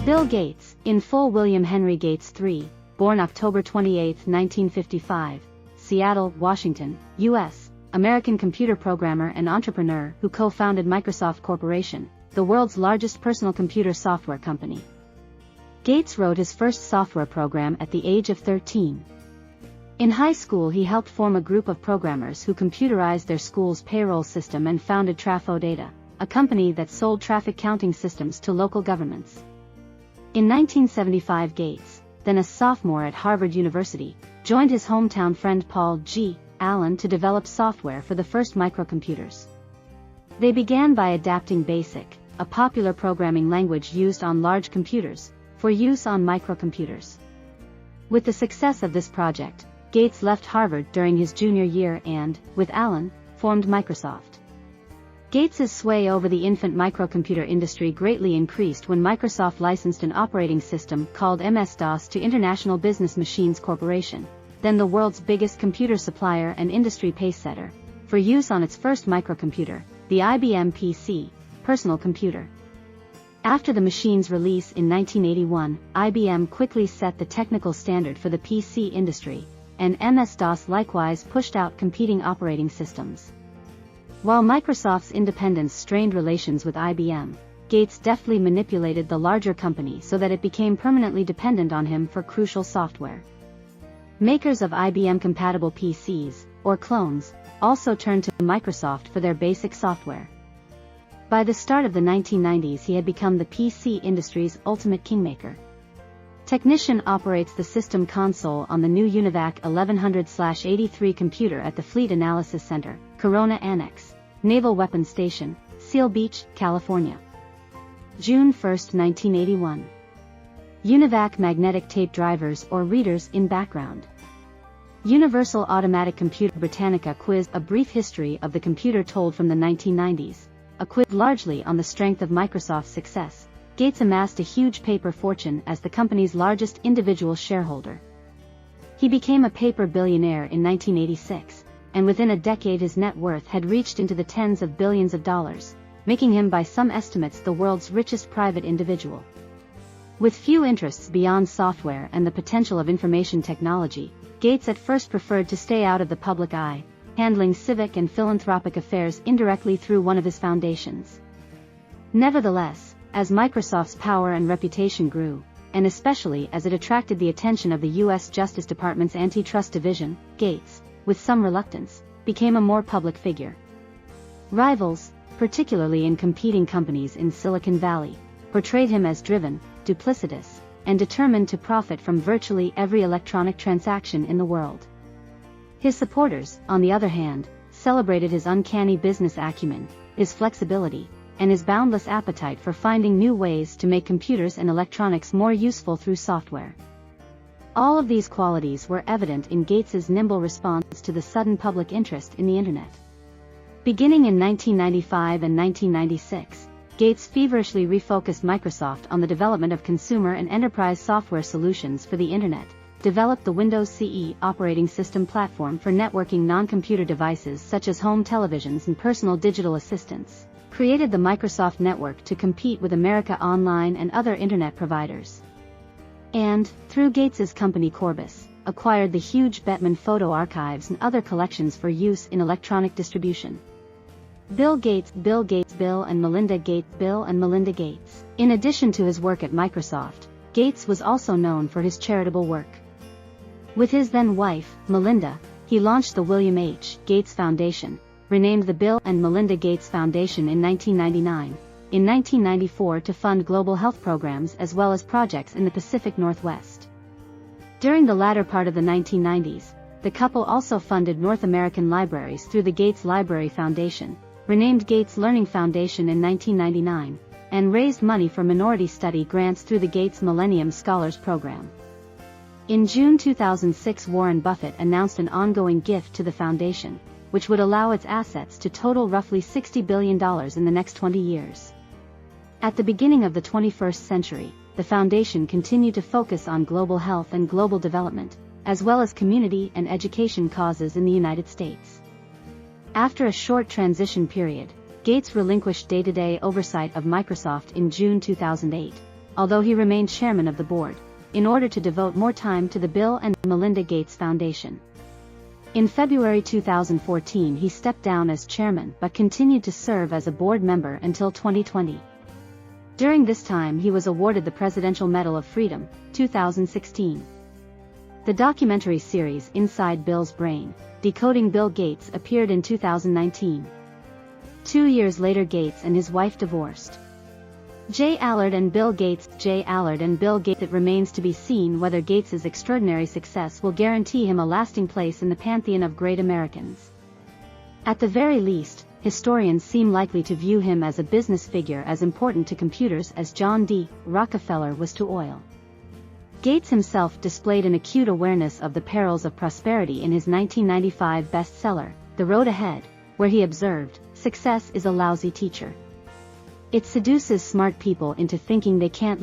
Bill Gates, in full. William Henry Gates III, born October 28, 1955, Seattle, Washington, U.S., American computer programmer and entrepreneur who co-founded Microsoft Corporation, the world's largest personal computer software company. Gates wrote his first software program at the age of 13. In high school he helped form a group of programmers who computerized their school's payroll system and founded Trafo Data, a company that sold traffic counting systems to local governments. In 1975 Gates, then a sophomore at Harvard University, joined his hometown friend Paul G. Allen to develop software for the first microcomputers. They began by adapting BASIC, a popular programming language used on large computers, for use on microcomputers. With the success of this project, Gates left Harvard during his junior year and, with Allen, formed Microsoft. Gates's sway over the infant microcomputer industry greatly increased when Microsoft licensed an operating system called MS-DOS to International Business Machines Corporation, then the world's biggest computer supplier and industry pacesetter, for use on its first microcomputer, the IBM PC, personal computer. After the machine's release in 1981, IBM quickly set the technical standard for the PC industry, and MS-DOS likewise pushed out competing operating systems. While Microsoft's independence strained relations with IBM, Gates deftly manipulated the larger company so that it became permanently dependent on him for crucial software. Makers of IBM-compatible PCs, or clones, also turned to Microsoft for their basic software. By the start of the 1990s he had become the PC industry's ultimate kingmaker. Technician operates the system console on the new UNIVAC 1100/83 computer at the Fleet Analysis Center, Corona Annex, Naval Weapons Station, Seal Beach, California. June 1, 1981. UNIVAC magnetic tape drivers or readers in background. Universal Automatic Computer Britannica quiz. A brief history of the computer told from the 1990s, a quiz largely on the strength of Microsoft's success. Gates amassed a huge paper fortune as the company's largest individual shareholder. He became a paper billionaire in 1986, and within a decade his net worth had reached into the tens of billions of dollars, making him by some estimates the world's richest private individual. With few interests beyond software and the potential of information technology, Gates at first preferred to stay out of the public eye, handling civic and philanthropic affairs indirectly through one of his foundations. Nevertheless, as Microsoft's power and reputation grew, and especially as it attracted the attention of the U.S. Justice Department's Antitrust Division, Gates, with some reluctance, became a more public figure. Rivals, particularly in competing companies in Silicon Valley, portrayed him as driven, duplicitous, and determined to profit from virtually every electronic transaction in the world. His supporters, on the other hand, celebrated his uncanny business acumen, his flexibility, and his boundless appetite for finding new ways to make computers and electronics more useful through software. All of these qualities were evident in Gates's nimble response to the sudden public interest in the Internet. Beginning in 1995 and 1996, Gates feverishly refocused Microsoft on the development of consumer and enterprise software solutions for the Internet, developed the Windows CE operating system platform for networking non-computer devices such as home televisions and personal digital assistants, created the Microsoft Network to compete with America Online and other Internet providers, and, through Gates's company Corbis, acquired the huge Bettman photo archives and other collections for use in electronic distribution. Bill and Melinda Gates. In addition to his work at Microsoft, Gates was also known for his charitable work. With his then wife, Melinda, he launched the William H. Gates Foundation, renamed the Bill and Melinda Gates Foundation in 1999, in 1994 to fund global health programs as well as projects in the Pacific Northwest. During the latter part of the 1990s, the couple also funded North American libraries through the Gates Library Foundation, renamed Gates Learning Foundation in 1999, and raised money for minority study grants through the Gates Millennium Scholars Program. In June 2006, Warren Buffett announced an ongoing gift to the foundation, which would allow its assets to total roughly $60 billion in the next 20 years. At the beginning of the 21st century, the foundation continued to focus on global health and global development, as well as community and education causes in the United States. After a short transition period, Gates relinquished day-to-day oversight of Microsoft in June 2008, although he remained chairman of the board, in order to devote more time to the Bill and Melinda Gates Foundation. In February 2014 he stepped down as chairman but continued to serve as a board member until 2020. During this time he was awarded the Presidential Medal of Freedom, 2016. The documentary series Inside Bill's Brain, Decoding Bill Gates appeared in 2019. 2 years later Gates and his wife divorced. J. Allard and Bill Gates. It remains to be seen whether Gates's extraordinary success will guarantee him a lasting place in the pantheon of great Americans. At the very least, historians seem likely to view him as a business figure as important to computers as John D. Rockefeller was to oil. Gates himself displayed an acute awareness of the perils of prosperity in his 1995 bestseller, The Road Ahead, where he observed, "Success is a lousy teacher. It seduces smart people into thinking they can't